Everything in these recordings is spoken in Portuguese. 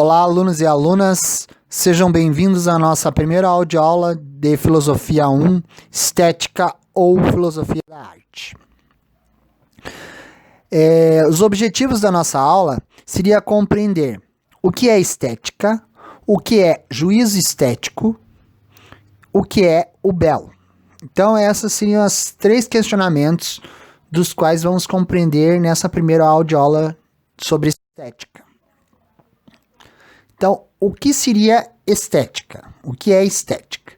Olá, alunos e alunas, sejam bem-vindos à nossa primeira audioaula de Filosofia 1, Estética ou Filosofia da Arte. Os objetivos da nossa aula seria compreender o que é estética, o que é juízo estético, o que é o belo. Então, esses seriam os 3 questionamentos dos quais vamos compreender nessa primeira audioaula sobre estética. Então, o que seria estética? O que é estética?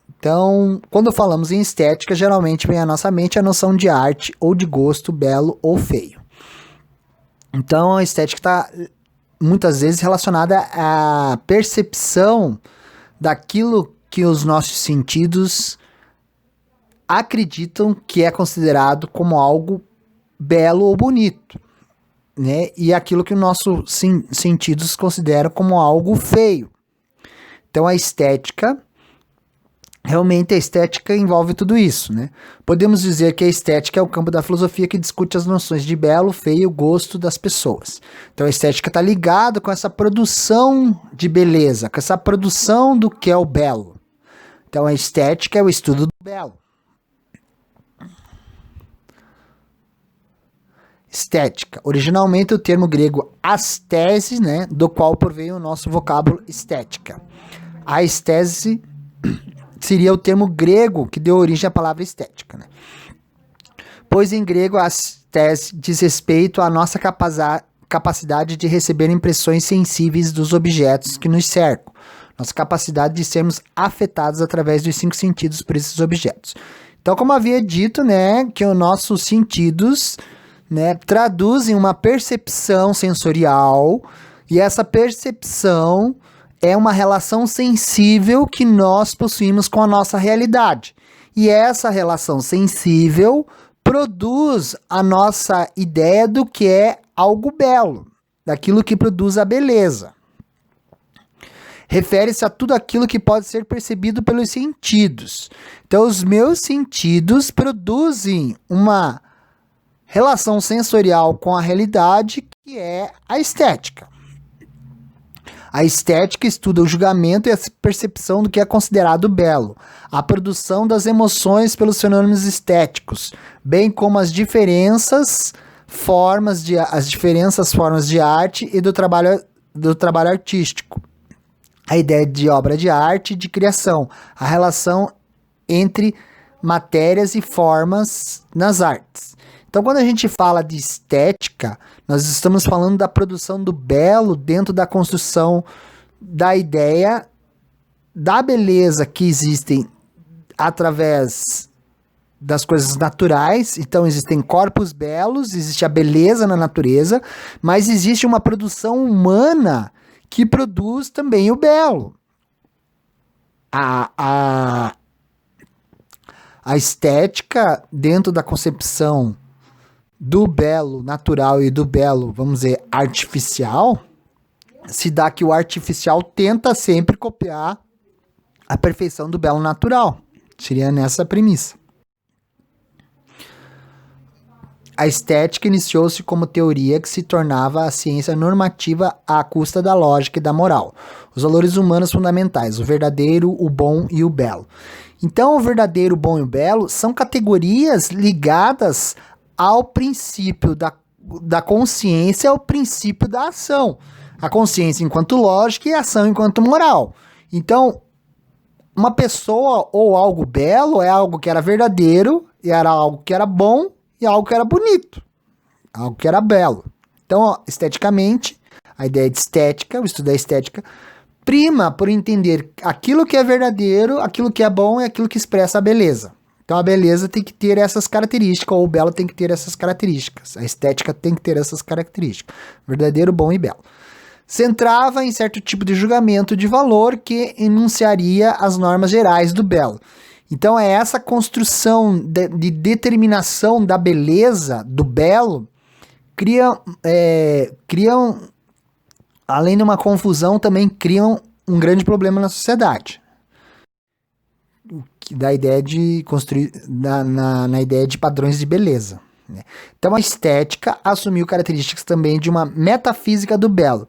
Então, quando falamos em estética, geralmente vem à nossa mente a noção de arte ou de gosto, belo ou feio. Então, a estética está muitas vezes relacionada à percepção daquilo que os nossos sentidos acreditam que é considerado como algo belo ou bonito, né? E aquilo que os nossos sentidos consideram como algo feio. Então, realmente a estética envolve tudo isso, né? Podemos dizer que a estética é o campo da filosofia que discute as noções de belo, feio e gosto das pessoas. Então, a estética está ligada com essa produção de beleza, com essa produção do que é o belo. Então, a estética é o estudo do belo. Estética. Originalmente o termo grego astese, né, do qual provém o nosso vocábulo estética. A estese seria o termo grego que deu origem à palavra estética, né? Pois em grego a estese diz respeito à nossa capacidade de receber impressões sensíveis dos objetos que nos cercam. Nossa capacidade de sermos afetados através dos 5 sentidos por esses objetos. Então, como havia dito, né, que os nossos sentidos, né, traduzem uma percepção sensorial, e essa percepção é uma relação sensível que nós possuímos com a nossa realidade. E essa relação sensível produz a nossa ideia do que é algo belo, daquilo que produz a beleza. Refere-se a tudo aquilo que pode ser percebido pelos sentidos. Então, os meus sentidos produzem uma relação sensorial com a realidade, que é a estética. A estética estuda o julgamento e a percepção do que é considerado belo, a produção das emoções pelos fenômenos estéticos, bem como as diferentes formas de arte e do trabalho artístico. A ideia de obra de arte e de criação, a relação entre matérias e formas nas artes. Então, quando a gente fala de estética, nós estamos falando da produção do belo dentro da construção da ideia da beleza que existem através das coisas naturais. Então, existem corpos belos, existe a beleza na natureza, mas existe uma produção humana que produz também o belo. A estética, dentro da concepção do belo natural e do belo, vamos dizer, artificial, se dá que o artificial tenta sempre copiar a perfeição do belo natural. Seria nessa premissa. A estética iniciou-se como teoria que se tornava a ciência normativa à custa da lógica e da moral. Os valores humanos fundamentais, o verdadeiro, o bom e o belo. Então, o verdadeiro, o bom e o belo são categorias ligadas ao princípio da consciência, ao princípio da ação. A consciência enquanto lógica e a ação enquanto moral. Então, uma pessoa ou algo belo é algo que era verdadeiro, e era algo que era bom, e algo que era bonito. Algo que era belo. Então, esteticamente, a ideia de estética, o estudo da estética, prima por entender aquilo que é verdadeiro, aquilo que é bom e aquilo que expressa a beleza. Então, a beleza tem que ter essas características, ou o belo tem que ter essas características. A estética tem que ter essas características. Verdadeiro, bom e belo. Centrava em certo tipo de julgamento de valor que enunciaria as normas gerais do belo. Então, é essa construção de determinação da beleza, do belo, criam, além de uma confusão, também criam um grande problema na sociedade. Da ideia de construir na ideia de padrões de beleza. né? Então a estética assumiu características também de uma metafísica do belo,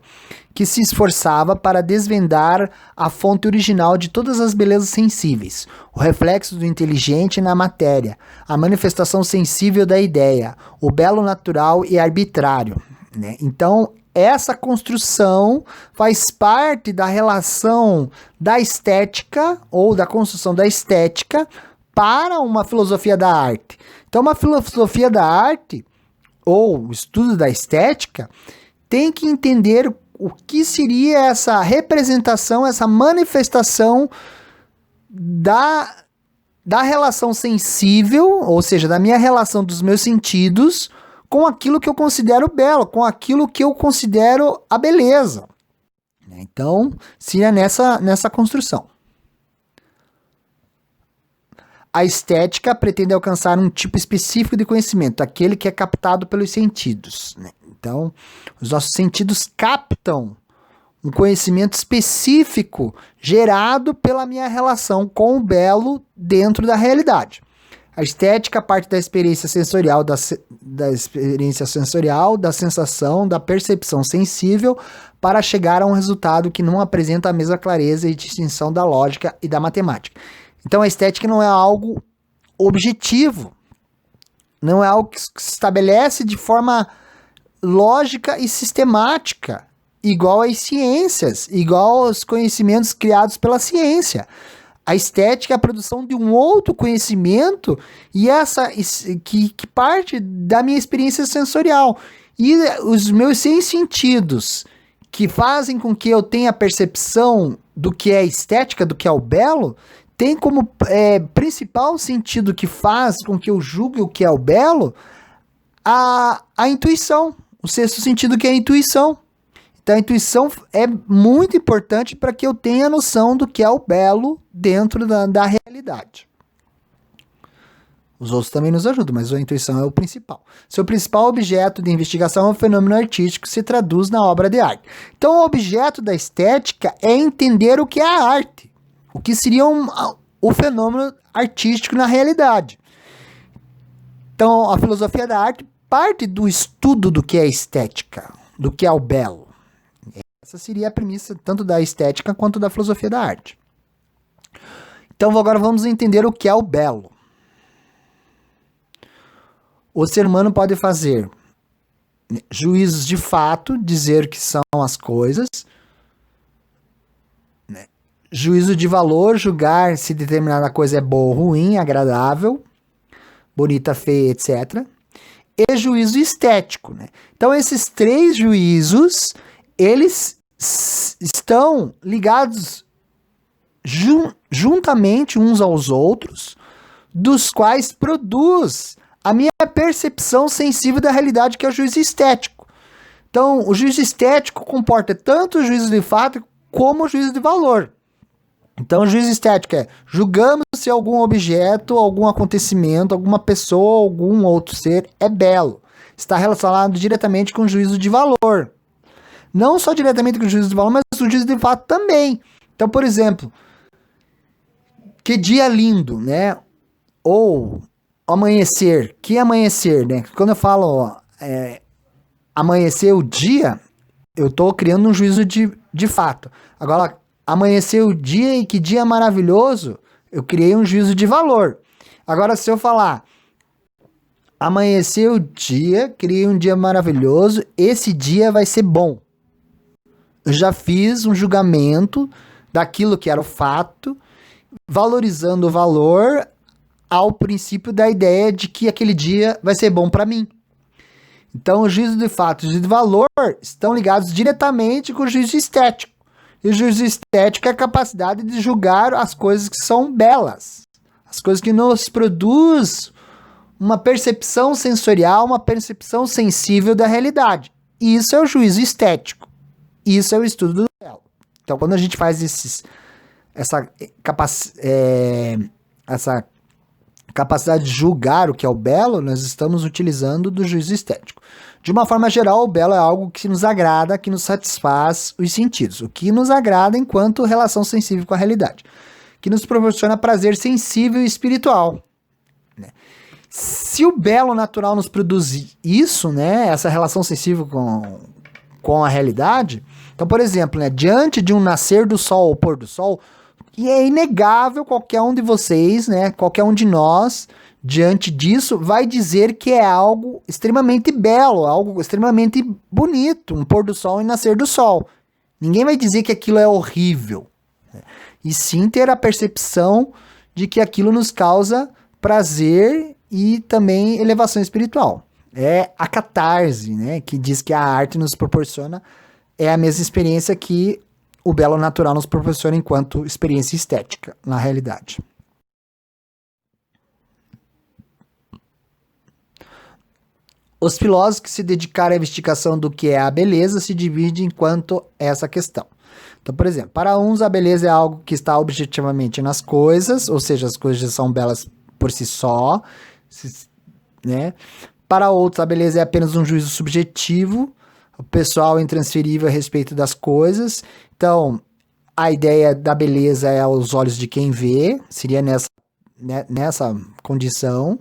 que se esforçava para desvendar a fonte original de todas as belezas sensíveis, o reflexo do inteligente na matéria, a manifestação sensível da ideia, o belo natural e arbitrário, né? Então, essa construção faz parte da relação da estética ou da construção da estética para uma filosofia da arte. Então, uma filosofia da arte ou o estudo da estética tem que entender o que seria essa representação, essa manifestação da relação sensível, ou seja, da minha relação dos meus sentidos com aquilo que eu considero belo, com aquilo que eu considero a beleza. Então, seria nessa construção. A estética pretende alcançar um tipo específico de conhecimento, aquele que é captado pelos sentidos, né? Então, os nossos sentidos captam um conhecimento específico gerado pela minha relação com o belo dentro da realidade. A estética parte da experiência sensorial, da sensação, da percepção sensível, para chegar a um resultado que não apresenta a mesma clareza e distinção da lógica e da matemática. Então a estética não é algo objetivo, não é algo que se estabelece de forma lógica e sistemática, igual às ciências, igual aos conhecimentos criados pela ciência. A estética é a produção de um outro conhecimento e essa que parte da minha experiência sensorial. E os meus 6 sentidos que fazem com que eu tenha a percepção do que é estética, do que é o belo, tem como principal sentido que faz com que eu julgue o que é o belo a intuição, o 6º sentido, que é a intuição. Então a intuição é muito importante para que eu tenha noção do que é o belo dentro da realidade. Os outros também nos ajudam, mas a intuição é o principal. Seu principal objeto de investigação é um fenômeno artístico que se traduz na obra de arte. Então o objeto da estética é entender o que é a arte, o que seria o fenômeno artístico na realidade. Então a filosofia da arte parte do estudo do que é estética, do que é o belo. Essa seria a premissa tanto da estética quanto da filosofia da arte. Então agora vamos entender o que é o belo. O ser humano pode fazer juízos de fato, dizer que são as coisas, né? Juízo de valor, julgar se determinada coisa é boa ou ruim, agradável, bonita, feia, etc. E juízo estético, né? Então esses 3 juízos, eles estão ligados juntamente uns aos outros, dos quais produz a minha percepção sensível da realidade, que é o juízo estético. Então, o juízo estético comporta tanto o juízo de fato como o juízo de valor. Então, o juízo estético é: julgamos se algum objeto, algum acontecimento, alguma pessoa, algum outro ser é belo. Está relacionado diretamente com o juízo de valor. Não só diretamente com o juízo de valor, mas o juízo de fato também. Então, por exemplo, que dia lindo, né? Ou amanhecer, que amanhecer, né? Quando eu falo amanhecer o dia, eu estou criando um juízo de fato. Agora, amanhecer o dia e que dia maravilhoso, eu criei um juízo de valor. Agora, se eu falar amanhecer o dia, criei um dia maravilhoso, esse dia vai ser bom. Eu já fiz um julgamento daquilo que era o fato, valorizando o valor ao princípio da ideia de que aquele dia vai ser bom para mim. Então, o juízo de fato e o juízo de valor estão ligados diretamente com o juízo estético. E o juízo estético é a capacidade de julgar as coisas que são belas, as coisas que nos produzem uma percepção sensorial, uma percepção sensível da realidade. Isso é o juízo estético. Isso é o estudo do belo. Então, quando a gente faz essa capacidade de julgar o que é o belo, nós estamos utilizando do juízo estético. De uma forma geral, o belo é algo que nos agrada, que nos satisfaz os sentidos. O que nos agrada enquanto relação sensível com a realidade. Que nos proporciona prazer sensível e espiritual. Né? Se o belo natural nos produz isso, né, essa relação sensível com a realidade, então, por exemplo, né, diante de um nascer do sol ou pôr do sol, e é inegável qualquer um de vocês, né, qualquer um de nós, diante disso, vai dizer que é algo extremamente belo, algo extremamente bonito, um pôr do sol e nascer do sol. Ninguém vai dizer que aquilo é horrível, né? E sim ter a percepção de que aquilo nos causa prazer e também elevação espiritual. É a catarse, né, que diz que a arte nos proporciona, é a mesma experiência que o belo natural nos proporciona enquanto experiência estética, na realidade. Os filósofos que se dedicaram à investigação do que é a beleza se dividem quanto a essa questão. Então, por exemplo, para uns a beleza é algo que está objetivamente nas coisas, ou seja, as coisas são belas por si só, né? Para outros a beleza é apenas um juízo subjetivo, pessoal intransferível a respeito das coisas. Então, a ideia da beleza é aos olhos de quem vê, seria nessa condição.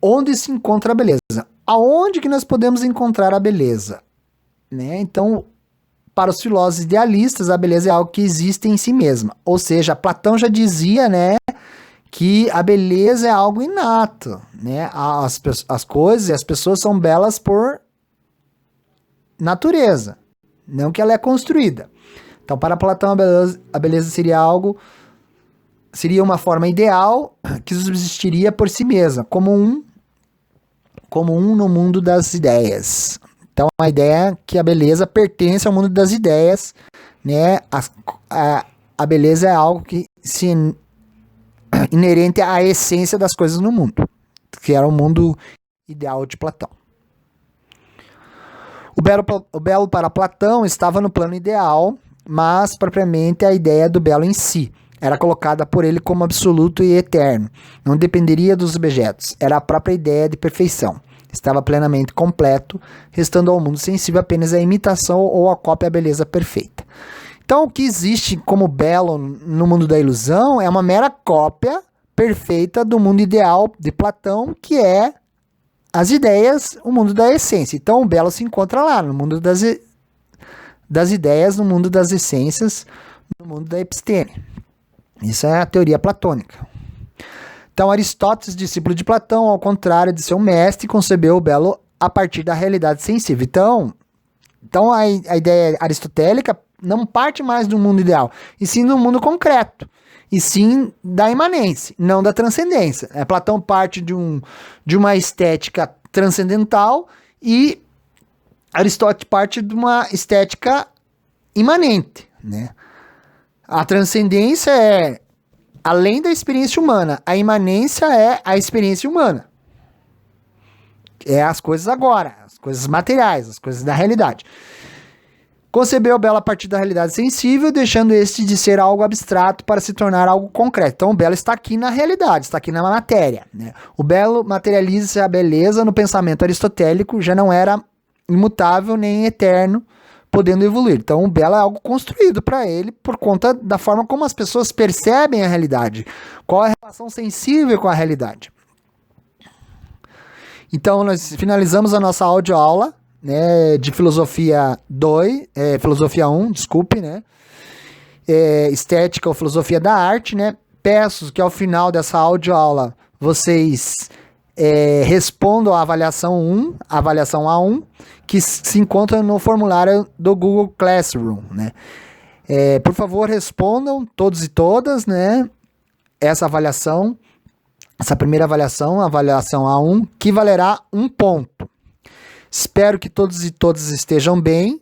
Onde se encontra a beleza? Aonde que nós podemos encontrar a beleza? Né? Então, para os filósofos idealistas, a beleza é algo que existe em si mesma. Ou seja, Platão já dizia, né, que a beleza é algo inato. Né? As coisas e as pessoas são belas por natureza, não que ela é construída. Então, para Platão, a beleza seria uma forma ideal que subsistiria por si mesma, como um no mundo das ideias. Então, a ideia é que a beleza pertence ao mundo das ideias, né? A beleza é algo que se inerente à essência das coisas no mundo, que era o mundo ideal de Platão. O belo para Platão estava no plano ideal, mas propriamente a ideia do belo em si era colocada por ele como absoluto e eterno. Não dependeria dos objetos. Era a própria ideia de perfeição. Estava plenamente completo, restando ao mundo sensível apenas a imitação ou a cópia da beleza perfeita. Então, o que existe como belo no mundo da ilusão é uma mera cópia perfeita do mundo ideal de Platão, que é as ideias, o mundo da essência. Então, o belo se encontra lá, no mundo das ideias, no mundo das essências, no mundo da episteme. Isso é a teoria platônica. Então, Aristóteles, discípulo de Platão, ao contrário de seu mestre, concebeu o belo a partir da realidade sensível. Então a ideia aristotélica não parte mais do mundo ideal, e sim do mundo concreto, e sim da imanência, não da transcendência. Platão parte de uma estética transcendental e Aristóteles parte de uma estética imanente, né? A transcendência é além da experiência humana, a imanência é a experiência humana. É as coisas agora, as coisas materiais, as coisas da realidade. Concebeu o belo a partir da realidade sensível, deixando este de ser algo abstrato para se tornar algo concreto. Então o belo está aqui na realidade, está aqui na matéria, né? O belo materializa-se a beleza no pensamento aristotélico, já não era imutável nem eterno, podendo evoluir. Então o belo é algo construído para ele por conta da forma como as pessoas percebem a realidade. Qual é a relação sensível com a realidade? Então nós finalizamos a nossa audioaula, né, de filosofia 1, desculpe, né? Estética ou filosofia da arte, né? Peço que ao final dessa audioaula vocês respondam a avaliação A1, que se encontra no formulário do Google Classroom, né? Por favor, respondam todos e todas, né? Essa primeira avaliação, a avaliação A1, que valerá 1 ponto. Espero que todos e todas estejam bem.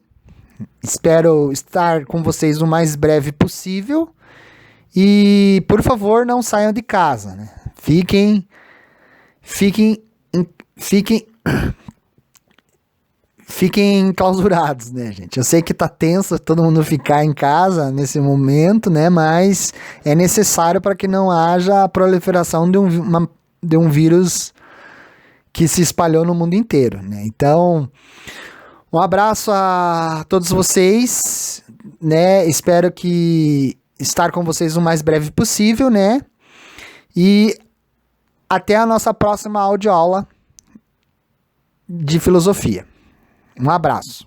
Espero estar com vocês o mais breve possível. E, por favor, não saiam de casa, né? Fiquem enclausurados, né, gente? Eu sei que tá tenso todo mundo ficar em casa nesse momento, né? Mas é necessário para que não haja a proliferação de um vírus que se espalhou no mundo inteiro, né? Então, um abraço a todos vocês, né? Espero que estar com vocês o mais breve possível, né? E Até a nossa próxima audioaula de filosofia. Um abraço.